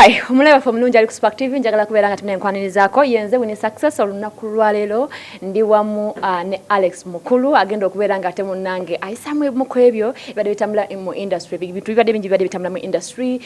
Ai, omulaba fo mulungi ali ku Spark TV njagala kubeera nga tumne nkwanirizaako yenze wini success olunaku lwaleero ndi wamu ne Alex Mukulu agenda okubeera nga ate munnange ayisamu mu kwebyo bibadde bitambula mu industry bintu bibadde bingi bibadde bitambula mu industry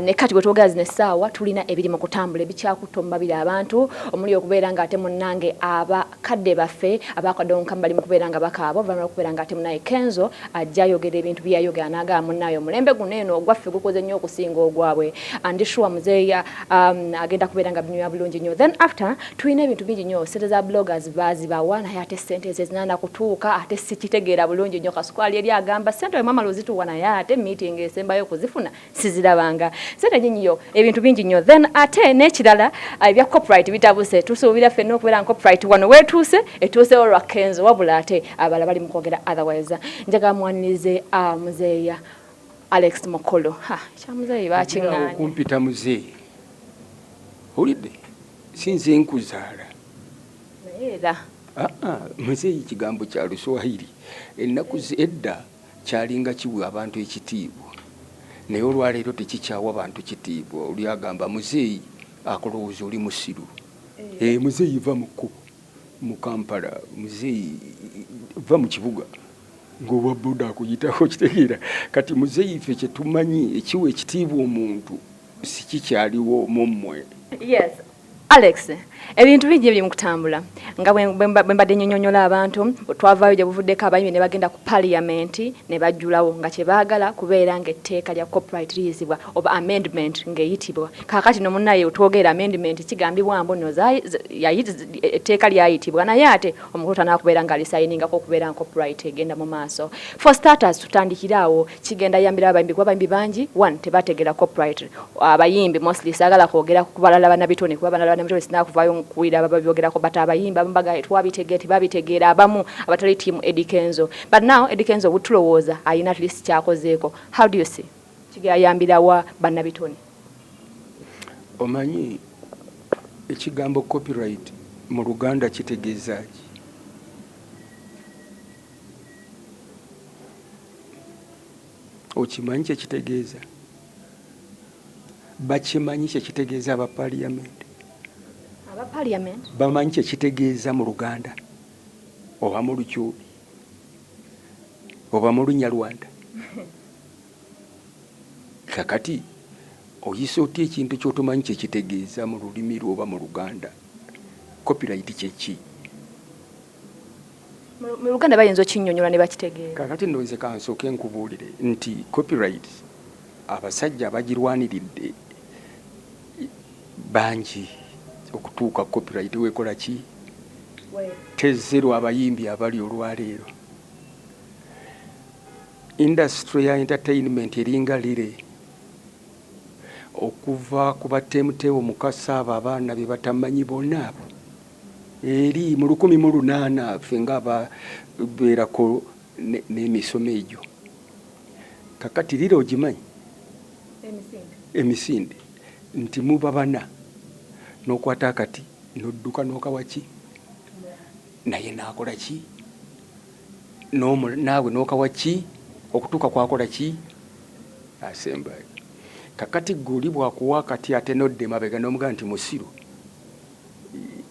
ne kati bwe twogera zino essaawa tulina ebiri mu kutambula ebikyakutombabira abantu omuli okubeera nga ate munnange abakadde baffe abakadonka bali mu kubeera nga bakaabo bamala okubeera nga ate munnaye Kenzo ajja ayogera ebintu byayogera n'agamba munnaye omulembe guno eno ogwaffe gukoze nnyo okusinga ogwabwe andishuwa muzeeya agenda kubeera nga binywa bulungi nnyo then after tulina ebintu bingi nnyo sente za bloggers bazibawa naye ate sente ezinana kutuuka ate sikitegeera bulungi nnyo kasukwali eri agamba sente mama lozituwa naye ate meeting esembayo kuzifuna sizirabanga sente nyinyo ebintu bingi nnyo then ate n'ekirala ebya copyright bitabuse tusuubira ffenna okubeera nga copyright wano weetuuse etuusewo lwa Kenzo wabula ate abala bali mu kwogera otherwise njagala mwanirize muzeeya Alex Mukulu kyamuzeeyi bakinganya kumpita muzeeyi olidde sinze nkuzaala era muzeeyi kigambo kya Luswahili ennaku edda kyalinga kiwa abantu ekitiibwa naye olwaleero tekikyawa abantu kitiibwa oli agamba muzeeyi akolowooza oli musiru muzeeyi va mu kkubo mu Kampala muzeeyi va mu kibuga ngoba boda akuyitako kitegeera kati muzeeyi ffe kye tumanyi ekiwa ekitiibwa omuntu sikikyaliwo mummwe. Yes. Alex, ebintu bingi biri mu kutambula nga bwe mbadde nnyonnyola abantu twavaayo gye buvuddeko abayimbi ne bagenda ku parliament ne bajjulawo nga kye baagala kubeera nga etteeka lya copyright liyizibwa oba amendment ng'eyitibwa kaakati no munnaye twogera amendment kigambibwa mbono etteeka lyayitibwa naye ate omukulu tanaakubeera nga alisayiningako okubeera nga copyright egenda mu maaso. For starters tutandikiraawo kigenda yambira abayimbi kuba abayimbi bangi one tebategeera copyright abayimbi mostly saagala kwogera ku balala bannabitone kuba balala bannabitone sinaakuvayo kuwira babyogerako but abayimba mbaga twabitegeera abamu abatali team Eddie Kenzo but now Eddie Kenzo butulowooza ayina at least kyakozeeko. How do you see kigayambirawa bannabitone? Omanyi ekigambo copyright mu Luganda kitegeeza ki? Okimanyi kye kitegeeza? Bakimanyi kye kitegeeza aba parliament? Parliament bamanyi kye kitegeeza mu Luganda oba mu Lukyubi oba mu Lunyarwanda kakati oyisa otya ekintu ky'otomanyi kye kitegeeza mu lulimi lwo oba mu Luganda? Copyright kye ki? mu Luganda bayinza okinnyonnyola ne bakitegeera. Kakati ndowooza kansooke nkubuulire nti copyright abasajja abagirwaniridde bangi okutuuka copyright wekola ki? Tezzerwa abayimbi abali olwaleero. Industry ya entertainment eringa lire okuva ku batemuteewo mukasa abo abaana be batamanyi bonna abo eri mu 1800 ffe nga ababeerako n'emisomo egyo kakati lire ogimanyi emisinde nti muba bana n'okwata akati n'odduka n'okawa ki naye n'akola ki naawe n'okawa ki okutuuka kwakola ki asembayo kakati guli bwakuwa akati ate n'odde mabega n'omugaa nti musiru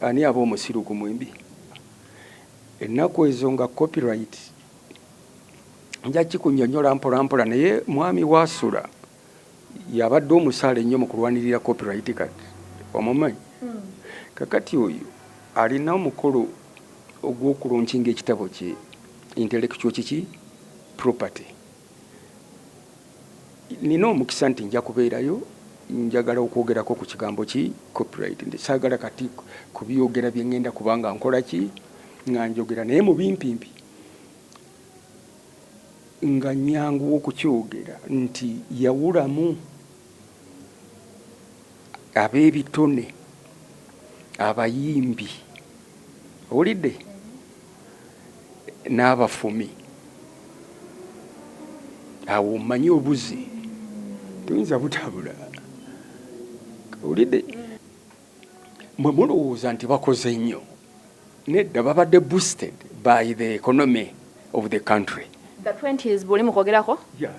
ani aba omusiru ku mwimbi? Ennaku ezo nga copyright nja kikunnyonnyola mpolampola naye mwami Wasula yabadde omusaale ennyo mu kulwanirira copyright kati omumanyi kakati oyo alina omukolo ogw'okulunkinga ekitabo kye intellectual kiki property. Nina omukisa nti nja kubeerayo njagala okwogerako ku kigambo ki copyright saagala kati kubyogera bye ngenda kubanga nkola ki nga njogera naye mu bimpimpi nga nnyanguwa okukyogera nti yawulamu ab'ebitone abayimbi owulidde n'abafumi awo mmanyi obuzi tuyinza butabula owulidde mwe mulowooza nti bakoze nnyo nedda babadde boosted by the economy of the country. The 20s buli mukwogerako? Yeah.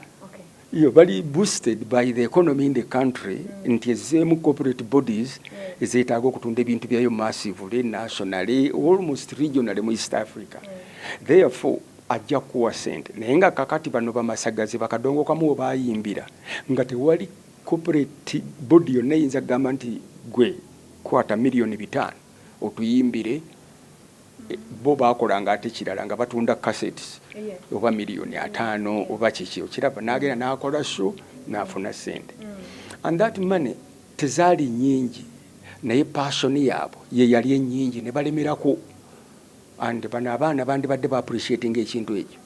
bali boosted by the economy in the country nti ezeemu corporate bodies ezeetaaga okutunda ebintu byayo massively nationally almost regionally mu East Africa therefore ajja kuwa sente naye nga kakati bano bamasagazi bakadongokamu obayimbira nga tewali corporate body yonna eyinza kugamba nti gwe kwata miliyoni 5 otuyimbire bo bakolanga ate kirala nga batunda cassettes oba miliyoni 5 oba kiki okiraba n'agenda n'akola show n'afuna sente and that money tezaali nyingi naye passion yaabo ye yali ennyingi ne balemerako and bano abaana bandibadde ba appreciating ekintu ekyo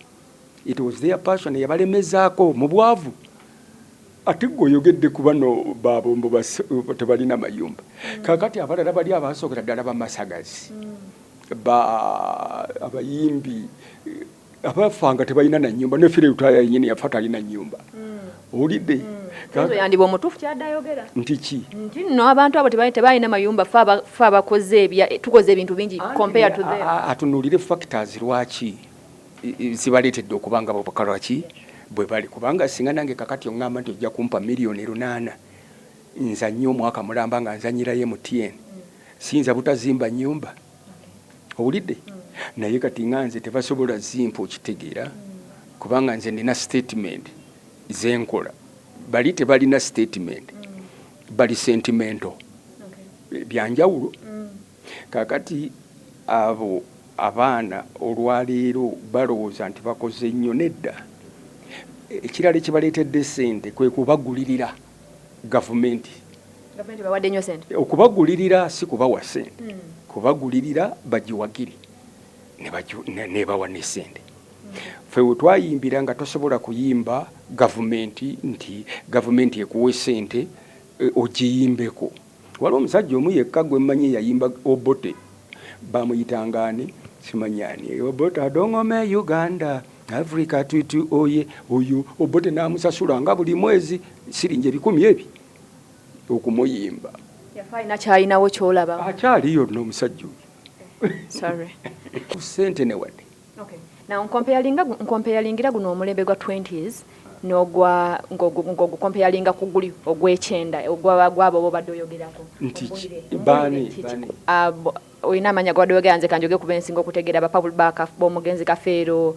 it was their passion yabalemezaako mu bwavu ate gweoyogedde ku bano babombo tebalina mayumba kakati abalala bali abasookera ddala bamasagazi abayimbi abafanga tebalina na nyumba ne fire utaya yenyini yafa talina nyumba olidde Kenzo yandiba omutuufu kyadayogera nti ki nti no abantu abo tebalina mayumba fa bakoze tukoze ebintu bingi compare to them atunulire factors lwaki zibaleetedde okubanga bobakalwaki bwe bali kubanga singa nange kakati ongamba nti ojja kumpa miliyoni 8 nzanye omwaka mulamba nga nzanyirayo MTN siyinza butazimba nyumba owulidde naye kati nganze tebasobola zimpa okitegeera kubanga nze nina statement zenkola bali tebalina statement bali sentimental byanjawulo kakati abo abaana olwaleero balowooza nti bakoze nnyo nedda ekirala ekibaleetedde sente kwe kubagulirira gavumenti bawadde nnyo sente okubagulirira si kubawa sente kubagulirira bagiwagire ne bawa ne sente ffe we twayimbira nga tosobola kuyimba gavumenti nti gavumenti ekuwe sente ogiyimbeko wali omusajja omu yekka gwe mmanyi yayimba obote bamuyitangane simanyani obote adongome Uganda Africa tutu oye oyo obote namusasula nga buli mwezi sirinje 10 okumuyimba yafaina kyalinawo kyolaba akyaliyo n'omusajja sorry sente ne wadde okay now comparinga guno omulembe gwa 20s n'ogwa comparinga ku guli ogw'ekyenda gwabo bo badde oyogerako nti bani oyina amanya gwadde nze kanjoge kuba ensinga okutegeera bapabul b'omugenzi Kafeero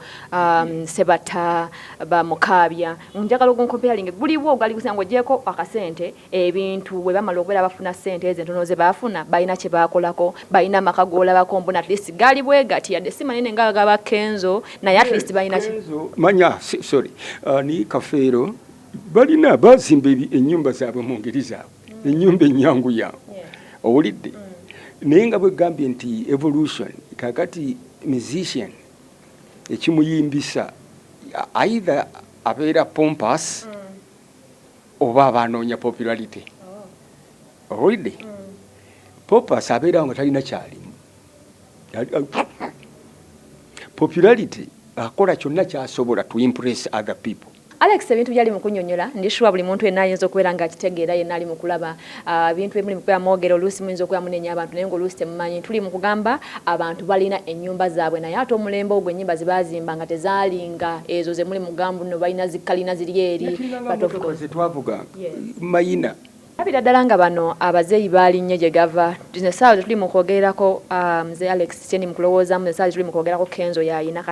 Sebata bamukabya njagala oguncomparing guliwo gali kusanga ogyeko akasente ebintu bwe bamala okubeera bafuna sente ezo entono ze baafuna balina kye baakolako balina amaka goolabako mbona at least gali bwe gati yadde si manene nga gaba Kenzo naye at least balina manya sorry ni Kafeero balina bazimba ennyumba zaabwe mu ngeri zaabwe ennyumba ennyangu yangu owulidde naye nga bwe gambye nti evolution kakati musician ekimuyimbisa either abeera pompous oba abanoonya popularity owulidde pompous abeera nga talina kyalimu popularity akola kyonna kyasobola to impress other people Alex ebintu byali mukunyonyola ndishuwa buli muntu yenna ayinza okubeera nga akitegeera yenna ali mu kulaba ebintu ebimuli mu kubeera mwogero oluusi muyinza okubeera munenya abantu naye ng'oluusi temumanyi tuli mu kugamba abantu balina ennyumba zaabwe naye ate omulembe ogwo ennyumba ze baazimba nga tezaalinga ezo ze muli mugambu nno balina zikkalina ziri eri twavuganga mayina abira ddala nga bano abazeeyi baalinnye gye gava essaawa tuli mu kwogererako mzee Alex kyeni mu kulowoozaamu essaawa tuli mu kwogerako Kenzo yayina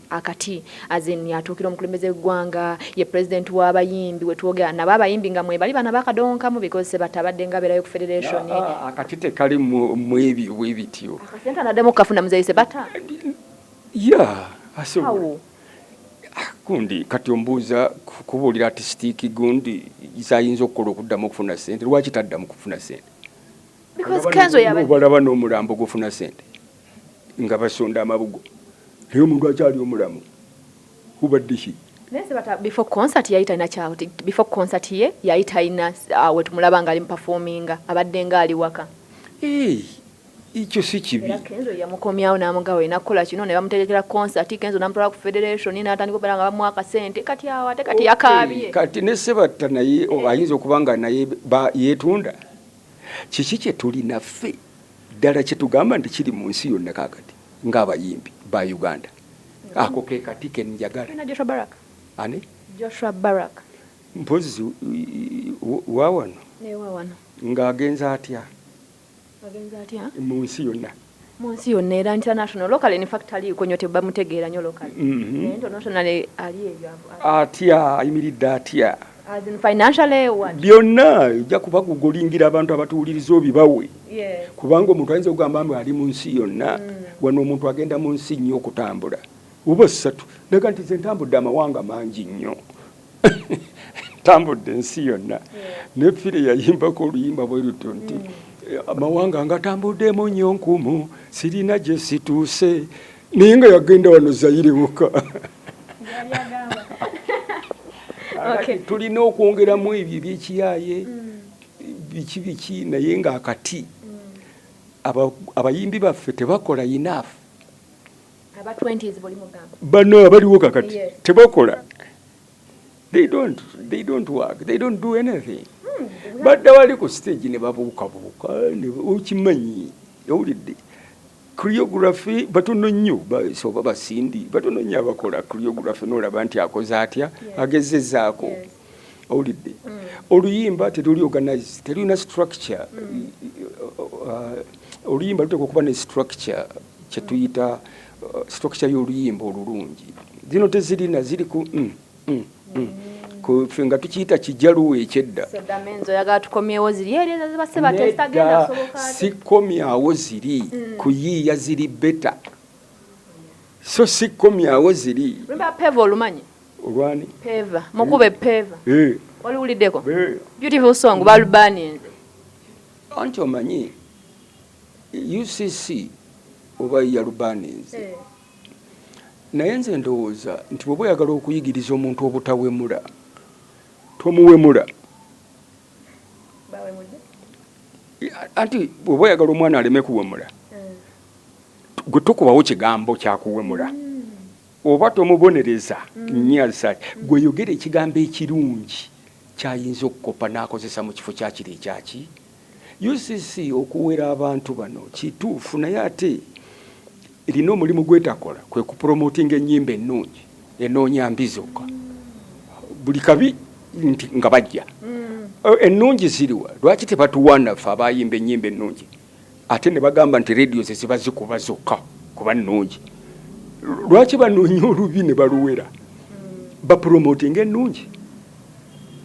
akati azini atuukira omukulembeze w'eggwanga ye president w'abayimbi we twogera nabo abayimbi nga mwebali bana bakadonkamu because batabadde nga beerayo ku federation akati tekali mu ebyo bwebityo akasente naddemu kafuna muzeeyi Sebata asobola gundi kati ombuuza kubuulira artistic gundi zayinza okukola okuddamu okufuna sente lwaki taddamu kufuna sente because Kenzo balaba n'omulambo gufuna sente nga basonda amabugo naye omuntu akyali omulamu kubadde ki before concert yayita kyauti before concert ye yayita ina we tumulaba nga ali performinga abadde nga ali waka ikyo si kibi Kenzo yamukomyawo n'amugawe nakola kino ne bamutegekera concert Kenzo n'amutwala ku federation n'atandika okubeera nga bamuwaka sente kati yakaabye kati ne Sebata naye ayinza okubanga naye yeetunda kiki kye tuli naffe ddala kye tugamba nti kiri mu nsi yonna kaakati ng'abayimbi ba Uganda ako ke kati ke njagala Joshua Barak mpozi wawano wano ng'agenza atya mu nsi yonna era international local in fact ali ko nyote bamutegeera nyo local international ali ebyo atya ayimiridde atya as in financially what byonna ojja kuba kugolingira abantu abatuwuliriza obibawe kubanga omuntu ayinza okugamba mbu ali mu nsi yonna wano omuntu agenda mu nsi nnyo okutambula oba ssatu naga nti ze ntambudde amawanga mangi nnyo ntambudde ensi yonna ne Fire yayimbako oluyimba bwe luto nti amawanga ngatambuddemu nnyo nkumu sirina gye situuse naye nga yagenda wano Zaire wokka tulina okwongeramu ebyo ebyekiyaye biki naye ng'akati abayimbi baffe tebakola enough bano abaliwo kakati tebakola they don't work, they don't do anything. Badda wali ku stage ne babuukabuuka okimanyi owulidde choreography batono nnyo basoba basindi batono nnyo abakola choreography n'olaba nti akoze atya agezezzaako owulidde oluyimba teruli organized terulina structure oluyimba luteekwa okuba ne structure kyetuyita structure y'oluyimba olulungi zino tezirina ziri ku kufe nga tukiyita kijaluwa ekyedda sikomyawo ziri kuyiiya ziri beta so sikomyawo ziri olwani mukube peva waliwuliddeko beautiful song balubaninze anti omanyi UCC oba yalubaninze naye nze ndowooza nti bwe oyagala okuyigiriza omuntu obutawemula tomuwemula anti bwe oyagala omwana aleme kuwemula gwe tokubawo kigambo kyakuwemula oba tomubonereza nyalisa gwe yogera ekigambo ekirungi kyayinza okukopa n'akozesa mu kifo kyakiri ekyaki UCC okuwera abantu bano kituufu naye ate erina omulimu gwetakola kwe kupromotinga ennyimba ennungi enoonya mbi zokka buli kabi nti nga bajja ennungi ziriwa lwaki tebatuwanaffe abayimba ennyimba ennungi ate ne bagamba nti rediyo ze ziba zikuba zokka kuba nnungi lwaki banoonya olubi ne baluwera bapromotinga ennungi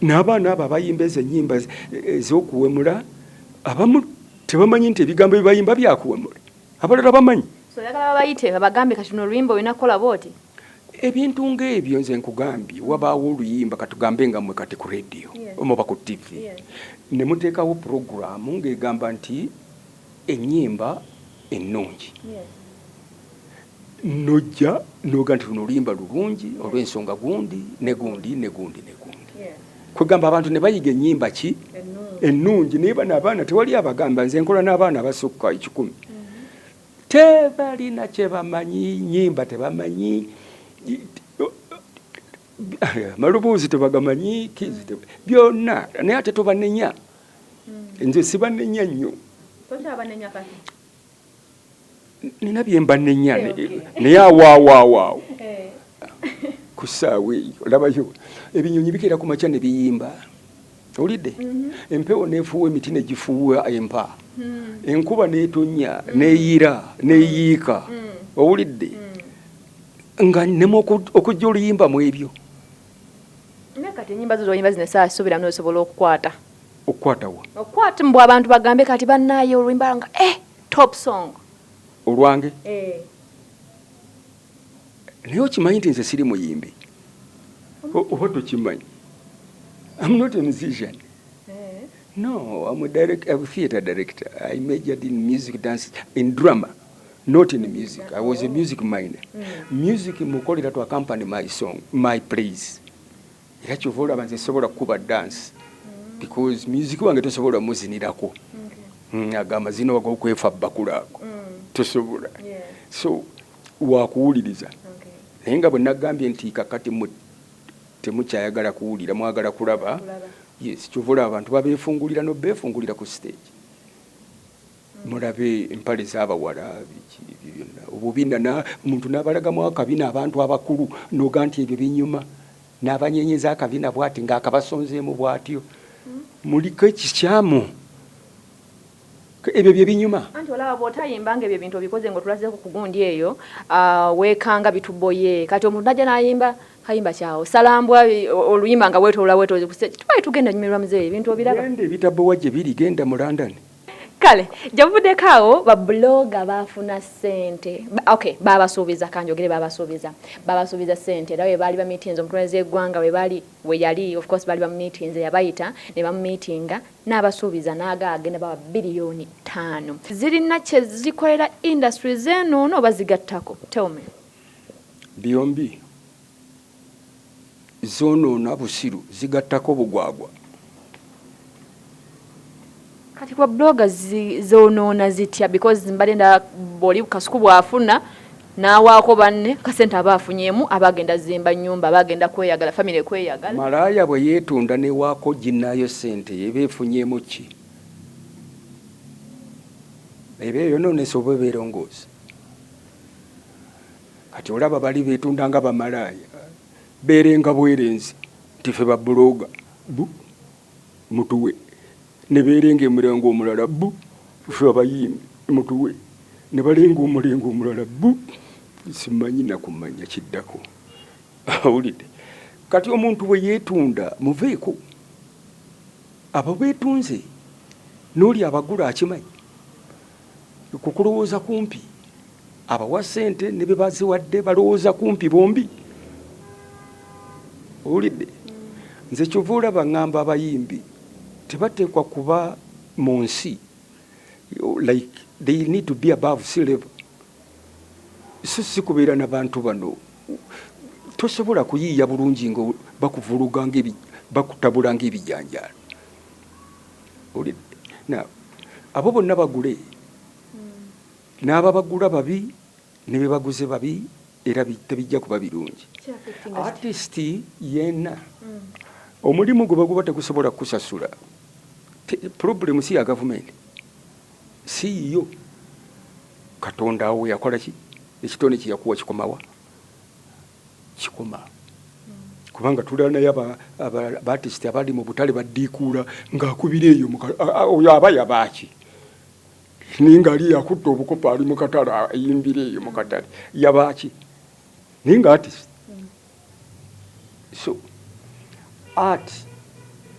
n'abaana abo abayimba ezo ennyimba ez'okuwemula abamu tebamanyi nti ebigambo bye bayimba byakuwemula abalala bamanyi yagala babayite babagambe kati no oluyimba olina kukola booti ebintu ng'ebyo nze nkugambye wabaawo oluyimba katugambe nga mwe kati ku rediyo omuba ku TV ne muteekawo puroguramu ng'egamba nti ennyimba ennungi nojja noga nti luno oluyimba lulungi olw'ensonga gundi ne gundi ne gundi ne gundi kwegamba abantu ne bayiga ennyimba ki ennungi naye bano abaana tewali abagamba nze nkola n'abaana abasukka 10 tebalina kyebamanyi nyimba tebamanyi malubuuzi tebagamanyi kizi byonna naye ate tobanenya nze sibanenya nnyo nina byembanenya naye awaawaawo ku ssaawa eyo olabayo ebinyonyi bikeera ku makya ne biyimba owulidde empewo neefuuwa emiti ne gifuuwa empa enkuba neetonya neeyira neeyiika owulidde nga nemu okujja oluyimba mu ebyo kati ennyimba zo oyimba zino saasubira nosobola okukwata okukwata mbw abantu bagambe kati bannaaye oluyimba nga top song olwange naye okimanyi nti nze siri muyimbi oba tokimanyi I'm not a musician. No, I'm a theater director. I majored in music, dance, in drama, not in music. I was a music minor. Music mukolera to accompany my song, my praise. Yachovola banze sobola kuba dance because music wange tosobola muzinirako. Agamba zino wako kwefa bakulako. Tosobola. So wakuwuliriza. Naye bwe nagambye nti kakati temukyayagala kuwulira mwagala kulaba yes kyovula abantu babeefungulira no beefungulira ku stage mulabe empale z'abawala byonna obubina na omuntu n'abalagamu akabina abantu abakulu noga nti ebyo binyuma n'abanyenyeza akabina bw'ati ng'akabasonzeemu bw'atyo muliko ekikyamu ebyo bye binyuma. Anti olaba bw'otayimbanga ebyo ebintu obikoze ng'otulazeeko ku gundi eyo weekanga bituboye kati omuntu najja n'ayimba kayimba kyawo salambwa oluyimba nga weetoola tubaye tugenda nyumirwa muzeeyi ebintu obiraba genda ebitabbowa gye biri genda mu London. Kale javuddeko awo babloga baafuna ssente babasuubiza kanjogere babasuubiza ssente era we baali ba meetings omukulembeze w'eggwanga we yali of course baali ba meetings yabayita ne bamumeetinga n'abasuubiza agenda bawa biliyoni 5 zirina kye zikolera industries eno oba zigattako tell me byombi zoonoona busiru zigattako bugwagwa. Kati kwa bloggers zoonoona zitya because mbalenda boli kasuku bwafuna n'awaako banne kasente abaafunyeemu abagenda zimba nnyumba abagenda kweyagala family kweyagala. Malaaya bwe yeetunda ne waako ginnayo ssente eba efunyeemu ki? Eba eyonoonesa oba eba erongoosa. Kati olaba bali beetunda nga bamalaaya beerenga bwerenzi nti ffe babulooga mutuwe ne beerenga emulengo omulala ffe abayimbi mutuwe ne balenga omulengo omulala simanyi nakumanya kiddako. Awulidde kati omuntu bwe yeetunda muveeko abo beetunze n'oli abagula akimanyi kukulowooza kumpi abawa ssente ne be baziwadde balowooza kumpi bombi. Owulidde nze kyova olaba ŋŋamba abayimbi tebateekwa kuba mu nsi like they need to be above sea level. So si kubeera n'abantu bano tosobola kuyiiya bulungi nga bakuvuluga bakutabula ng'ebijanjaalo. Abo bonna bagule n'aba bagula babi ne be baguze babi era tebijja kuba birungi. Artist yenna omulimu gwe baguba tegusobola kusasula. Problem si ya gavumenti si yo Katonda awo yakola ki ekitone kye yakuwa kikomawa kikoma kubanga tulana naye abaartist abali mu butale baddiikuula ng'akubira eyo oyo aba yabaaki ninga ali yakutta obukopa ali mu katale ayimbira eyo mu katale yabaaki ninga artist. So art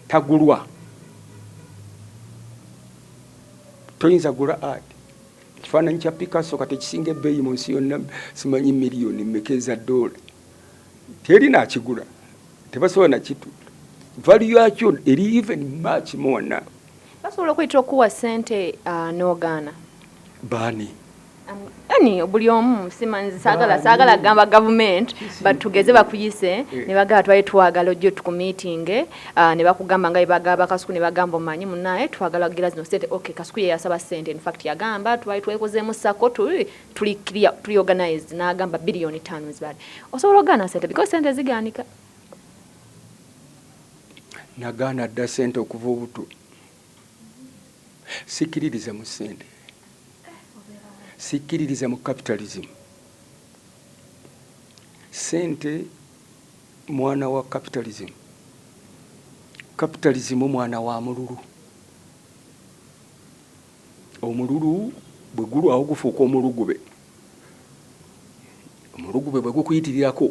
tagulwa. Toyinza gula art. Kifaananyi kya Picasso kati kisinga ebbeeyi mu nsi yonna simanyi miliyoni mmeka eza dola. Teri nakigula. Tebasobola nakitu. Value yakyo eri even much more now. Basobola okuyita okuwa ssente n'ogaana. Baani? Ani buli omu simanzi saagala gamba government batugeze bakuyise ne bagamba twali twagala ojjo tukumiitinge ne bakugamba nga bagaba kasuku ne bagamba omanyi munnaye twagala gira zino ssente okay kasuku ye yasaba ssente in fact yagamba twali twekozeemu sako tuli organize n'agamba biliyoni 5 zibali osobola ogaana ssente because ssente zigaanika. Nagaana dda ssente okuva obuto sikiririza mu ssente. Sikiririza mu capitalism. Sente mwana wa capitalism. Capitalism mwana wa mululu. Omululu bwe gulu awo gufuuka omulugube. Omulugube bwe gukuyitirirako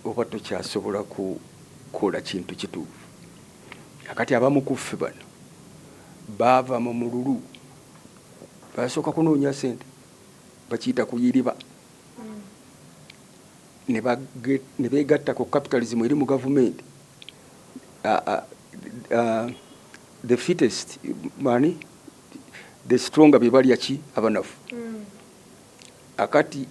oba tokyasobola kukola kintu kituufu. Akati abamu ku ffe bano baava mu mululu basooka kunoonya ssente bakiyita kuyiriba ne beegatta ku capitalism eri mu gavumenti the fittest mani the stronger be balya ki abanafu. Akati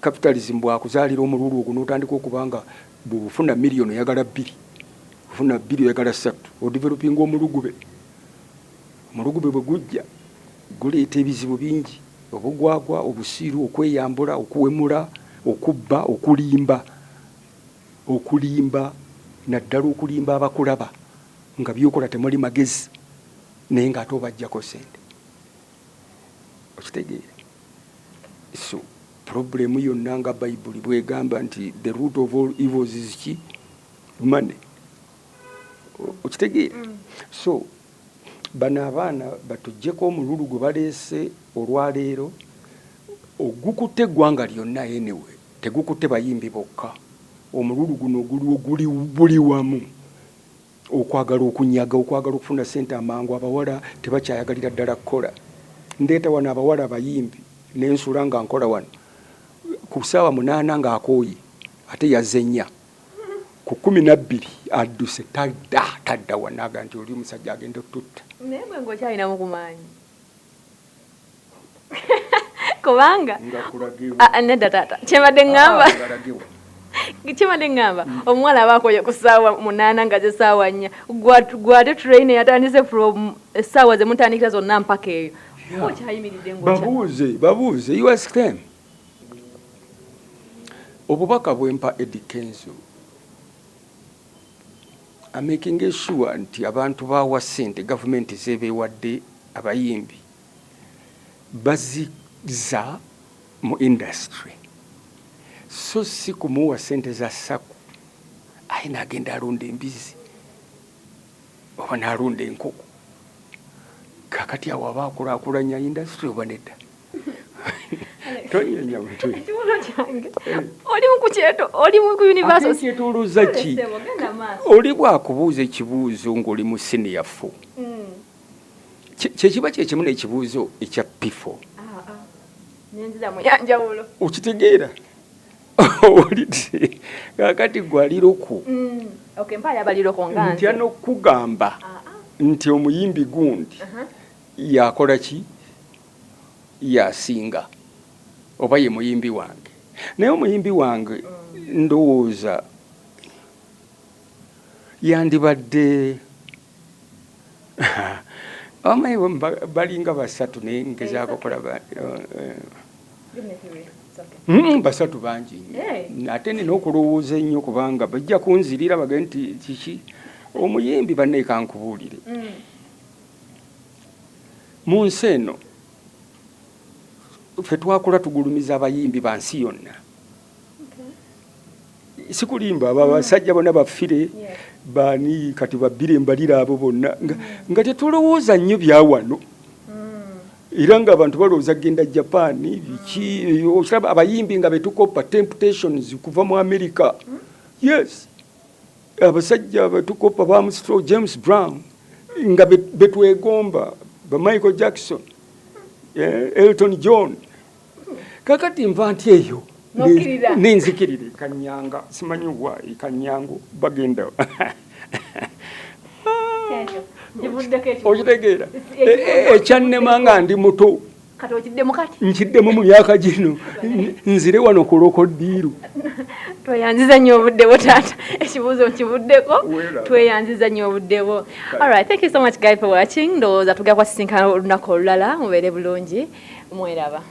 capitalism bwakuzaalira omululu ogwo n'otandika okubanga bw'ofuna miliyoni oyagala 2 ofuna 2 oyagala 3 odevelopinga omulugube. Omulugube bwe gujja guleeta ebizibu bingi obugwagwa obusiru okweyambula okuwemula okubba okulimba naddala okulimba abakulaba nga byokola temuli magezi naye ng'ate obajjako ssente okitegeere. So problemu yonna nga bayibuli bwegamba nti the root of all evils is ki money. Okitegeera? So bano abaana batuggyeko omululu gwe baleese olwaleero ogukutte eggwanga lyonna anyway, tegukutte bayimbi bokka. Omululu guno guli wamu, okwagala okunyaga, okwagala okufuna ssente amangu. Abawala tebakyayagalira ddala kukola. Ndeeta wano abawala abayimbi n'ensula nga nkola wano ku ssaawa 8 ng'akooye ate yazze 4 ku 12 adduse tadda wanaga nti oli omusajja agenda okututta. Naye gwe ng'okyalinamu kumaanyi kubanga nedda taata kyembadde ŋŋamba kimadde ŋŋamba omuwala aba akoye ku ssaawa 8 nga ze ssaawa 4 gwate train yatandise from essaawa ze mutandikira zonna mpaka eyo. Okyayimiridde babuuze you ask them. Obubaka bwempa Eddie Kenzo I'm making sure nti abantu bawa ssente gavumenti zebeewadde abayimbi baziza mu industry, so si kumuwa ssente za SACCO ayina agenda alonda embizi oba n'alonda enkoko. Kakati awo aba akulaakulanya industry oba nedda? Tonyenya mutwe. Oli mu kukyeto, oli mu university. Kyetuuluza ki? Oli bwakubuuza ekibuuzo ng'oli mu senior 4. Kyekiba kyekimu n'ekibuuzo ekya P4. Nenziza mu yanjawulo. Okitegeera? Olidde kakati gwaliroku. Okay, mpaya abaliroko nganze. Ntya n'okugamba nti omuyimbi gundi yakola ki? Yasinga oba ye muyimbi wange. Naye omuyimbi wange ndowooza yandibadde omaye balinga 3 naye ngezaako kulaba basatu bangi ate nina okulowooza ennyo kubanga bajja kunzirira bagende nti kiki omuyimbi banne kankubuulire mu nsi eno ffe twakula tugulumiza abayimbi ba nsi yonna. Sikulimba abo abasajja bonna bafire baani kati babbire mbalira abo bonna nga tetulowooza nnyo byawano era nga abantu balowooza genda Japan biki okiraba abayimbi nga betukopa Temptations kuva mu America. Yes, abasajja betukopa ba Armstrong, James Brown nga betwegomba ba Michael Jackson, Elton John. Kakati nva nti eyo nenzikirire kanyanga simanyi wa kanyango bagenda okitegeera ekyannema nga ndi muto nkiddemu mu myaka gino nzire wano ku Lokoddiiru. Tweyanziza nnyo obuddewo taata, ekibuuzo nkibuddeko, tweyanziza nnyo obuddewo. Alright, thank you so much guys for watching. Ndowooza tugenda kwasisinkana olunaku olulala, mubeere bulungi, mweraba.